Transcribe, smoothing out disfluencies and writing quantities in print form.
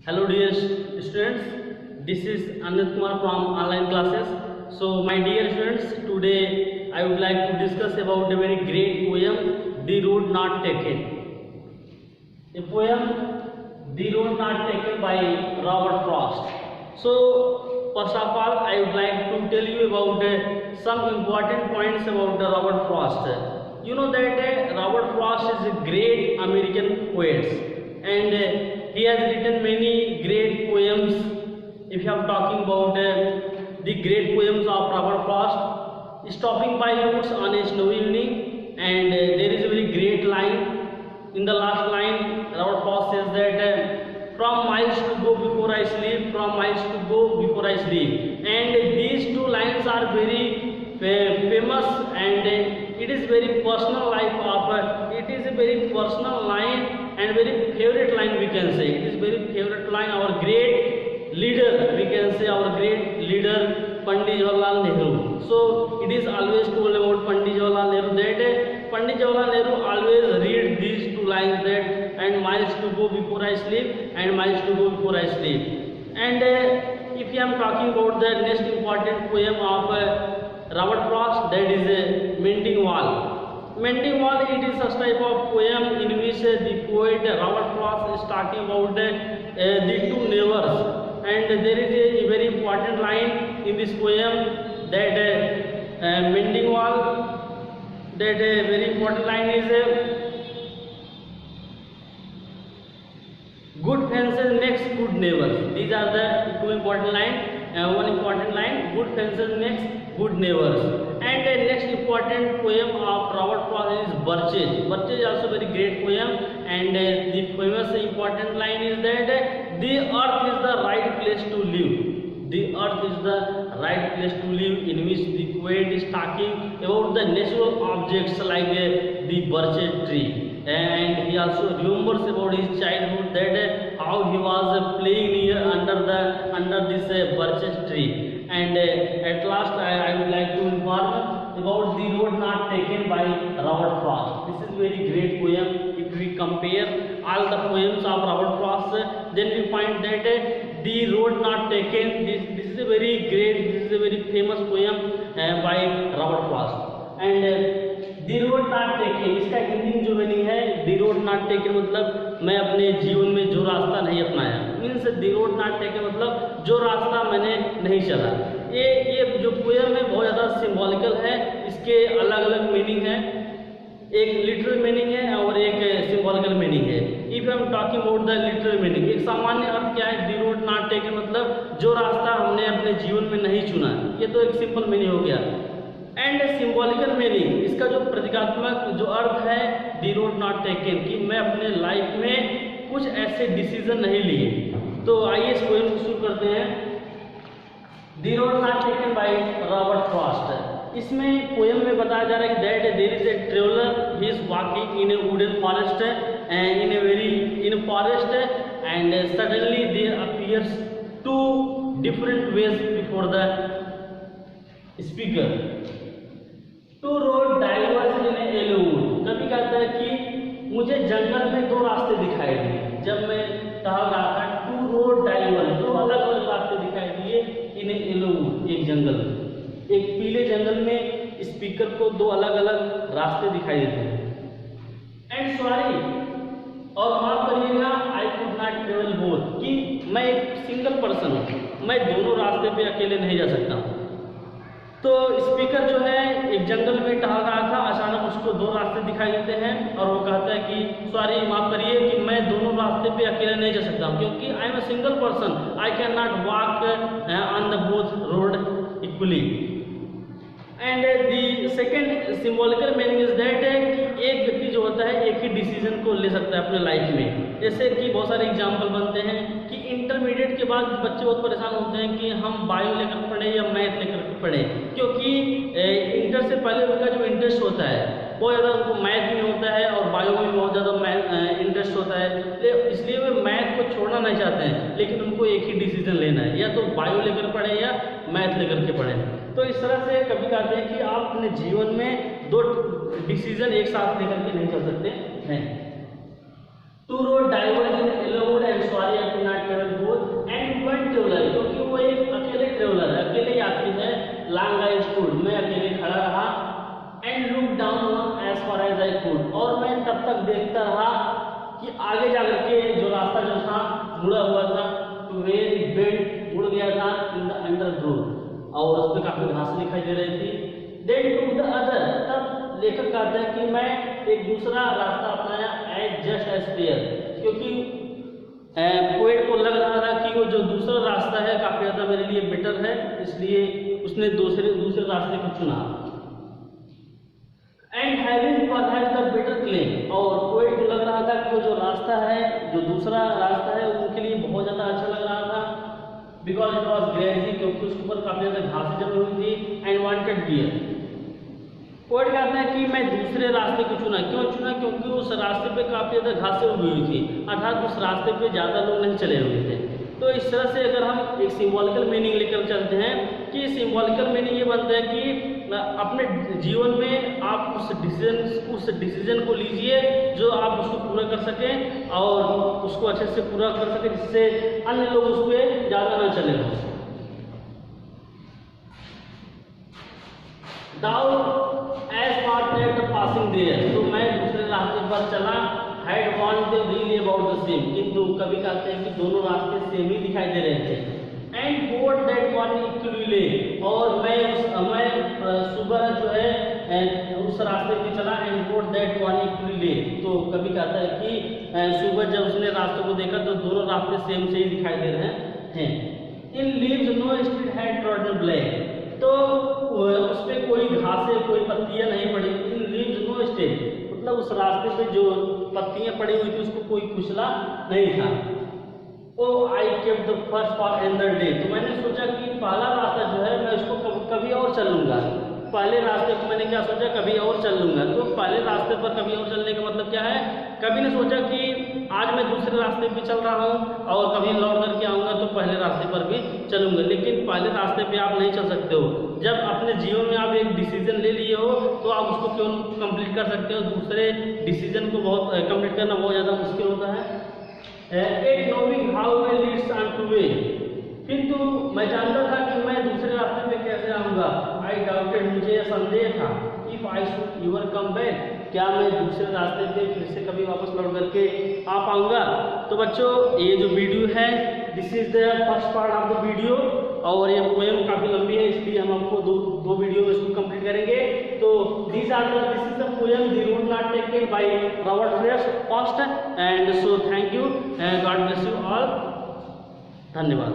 Hello dear students, this is Anand Kumar from online classes. So my dear students, today I would like to discuss about a very great poem, The Road Not Taken. A poem, The Road Not Taken by Robert Frost. So first of all, I would like to tell you about some important points about Robert Frost. You know that Robert Frost is a great American poet and he has written many great poems. If you are talking about the great poems of Robert Frost, stopping by woods on a snowy evening, and there is a very great line. In the last line, Robert Frost says that from miles to go before I sleep, from miles to go before I sleep, and these two lines are very famous, and it is very personal life of it is a very personal line and very favorite line, we can say. It is very favorite line. Our great leader, we can say, our great leader Pandit Jawaharlal Nehru. So it is always told about Pandit Jawaharlal Nehru that Pandit Jawaharlal Nehru always read these two lines, that and miles to go before I sleep, and miles to go before I sleep. And if I am talking about the next important poem of Robert Frost, that is Mending Wall. Mending Wall, it is such type of poem in which the poet Robert Frost is talking about the two neighbors, and there is a very important line in this poem that Mending Wall, that very important line is good fences makes good neighbors. These are the two important lines. One important line, good fences makes good neighbors. And the next important poem of Robert Frost is Birches. Birches is also very great poem, and the famous important line is that the earth is the right place to live. The earth is the right place to live, in which the poet is talking about the natural objects like the birch tree, and he also remembers about his childhood, that how he was playing near under this birch tree. And at last I would like to inform about The Road Not Taken by Robert Frost. This is very great poem. If we compare all the poems of Robert Frost, then we find that The Road Not Taken, this is a very great, this is a very famous poem by Robert Frost. And The Road Not Taken, इसका हिंदी जो meaning है, The Road Not Taken मतलब मैं अपने जीवन में जो रास्ता नहीं अपनाया, means The Road Not Taken मतलब जो रास्ता मैंने नहीं चला। ये जो पोएम है बहुत ज़्यादा सिंबॉलिकल है, इसके अलग अलग मीनिंग है, एक लिटरल मीनिंग है और एक सिंबॉलिकल मीनिंग है। If I am talking about the literal meaning, एक सामान्य अर्थ क्या है, द रोड नॉट टेकन मतलब जो रास्ता हमने अपने जीवन में नहीं चुना, ये तो एक सिंपल मीनिंग हो गया। एंड सिंबॉलिकल मीनिंग, इसका जो प्रतीकात्मक जो अर्थ है, द रोड नॉट टेकन, कि मैं अपने लाइफ में कुछ ऐसे डिसीजन नहीं लिए। तो आइए इस पोएम को शुरू करते हैं। The road not taken by Robert Frost. इसमें पोएम में बताया जा रहा है कि that there is a traveller, he is walking in a wooden forest in forest, and suddenly there appears two different ways before the speaker. Two road diverse in a yellow wood. कभी कहता है कि मुझे जंगल में दो रास्ते दिखाई दिए जब मैं टहल रहा था। टू रोड डाइवर्स, दो अलग अलग रास्ते दिखाई दिए इन ए येलो वुड, एक जंगल में, एक पीले जंगल में स्पीकर को दो अलग अलग रास्ते दिखाई देते हैं। एंड सॉरी, और माफ करिएगा, आई कुड नॉट ट्रेवल बोथ, कि मैं एक सिंगल पर्सन हूँ, मैं दोनों रास्ते पे अकेले नहीं जा सकता हूँ। तो स्पीकर जो है एक जंगल में टहल रहा था, अचानक उसको दो रास्ते दिखाई देते हैं और वो कहता है कि सॉरी माफ करिए कि मैं दोनों रास्ते पे अकेले नहीं जा सकता हूँ, क्योंकि I am a single person, I can not walk on the both road equally. And the second symbolical meaning is that कि एक व्यक्ति जो होता है एक ही डिसीजन को ले सकता है अपने लाइफ में। जैसे कि बहुत सारे एग्जाम्पल बनते हैं कि इंटरमीडिएट के बाद बच्चे बहुत परेशान होते हैं कि हम बायो लेकर पढ़े या मैथ लेकर पढ़े, क्योंकि इंटर से पहले उनका जो इंटरेस्ट होता है बहुत ज़्यादा उनको मैथ में होता है और बायो में बहुत ज़्यादा इंटरेस्ट होता है, इसलिए वे मैथ को छोड़ना नहीं चाहते हैं, लेकिन उनको एक ही डिसीजन लेना है, या तो बायो लेकर पढ़ें या मैथ लेकर के पढ़ें। तो इस तरह से कभी कहते हैं कि आप अपने जीवन में दो डिसीजन एक साथ लेकर के नहीं चल सकते हैं। Two road diverge in yellow wood and sorry I could not travel मुड़ा हुआ था, टू वेयर इट बेंट, मुड़ गया था, इन द अंडरग्रोथ, और उस पर काफी घास दिखाई दे रही थी। देन टू द अदर, तब लेखक कहता है कि मैं एक दूसरा रास्ता अपनाया, एज जस्ट एज फेयर, क्योंकि पोएट को लग रहा था कि वो जो दूसरा रास्ता है काफी ज्यादा मेरे लिए बेटर है, इसलिए उसने दूसरे रास्ते को चुना। And having perhaps the better claim, और पोएट को लग रहा था कि वो जो रास्ता है, जो दूसरा रास्ता है, उनके लिए बहुत ज्यादा अच्छा लग रहा था, बिकॉज इट वॉज ग्रेजी, क्योंकि उसके ऊपर काफी ज्यादा घास जमी हुई थी, एंड वांटेड डियर। पोएट कहता है कि मैं दूसरे रास्ते को चुना, क्यों चुना, क्योंकि उस रास्ते पे काफी ज्यादा घासें उगी हुई थी, अर्थात उस रास्ते पे ज्यादा लोग नहीं चले हुए थे। तो इस तरह से अगर हम एक सिंबॉलिकल मीनिंग लेकर चलते हैं, कि सिंबॉलिकल मीनिंग ये बनता है कि अपने जीवन में आप उस डिसीजन को लीजिए जो आप उसको पूरा कर सकें और उसको अच्छे से पूरा कर सकें, जिससे अन्य लोग उस पर ज्यादा न चले हों। As part that the passing there, तो मैं दूसरे रास्ते पर चला, had want they really about the same, किंतु कभी कहते हैं कि दोनों रास्ते सेम ही दिखाई दे रहे थे। And boat that one equally ले, और मैं सुबह जो है उस रास्ते पे चला, and boat that one equally ले, तो कभी कहता है कि सुबह जब उसने रास्तों को देखा तो दोनों रास्ते सेम से ही दिखाई दे रहे हैं। In leaves no street had trodden black, तो उस पे कोई घासें, कोई पत्तियां नहीं पड़ी। इन लीव्स नो स्टेट, मतलब उस रास्ते पे जो पत्तियां पड़ी हुई थी उसको कोई कुचला नहीं था। Oh I kept the first part in the day, तो मैंने सोचा कि पहला रास्ता जो है मैं उसको कभी और चलूंगा। पहले रास्ते को मैंने क्या सोचा, कभी और चल लूंगा। तो पहले रास्ते पर कभी और चलने का मतलब क्या है, कभी ने सोचा कि आज मैं दूसरे रास्ते पे चल रहा हूँ और कभी लौट करके आऊँगा तो पहले रास्ते पर भी चलूंगा, लेकिन पहले रास्ते पे आप नहीं चल सकते हो। जब अपने जीवन में आप एक डिसीजन ले लिए हो तो आप उसको क्यों कंप्लीट कर सकते हो, दूसरे डिसीजन को बहुत कंप्लीट करना बहुत ज़्यादा मुश्किल होता है। At knowing how way leads on to way, किंतु मैं जानता था कि मैं दूसरे रास्ते पे कैसे आऊँगा। आई डाउटेड, मुझे संदेह था, if I should ever come back, क्या मैं दूसरे रास्ते पे फिर से कभी वापस लौट करके आ पाऊंगा। तो बच्चों ये जो वीडियो है, this is the first part of the video, और ये पोएम काफी लंबी है, इसलिए हम आपको दो वीडियो में इसको कंप्लीट करेंगे। तो this is the poem the road not taken by Robert Frost, and so thank you, God bless you all, धन्यवाद।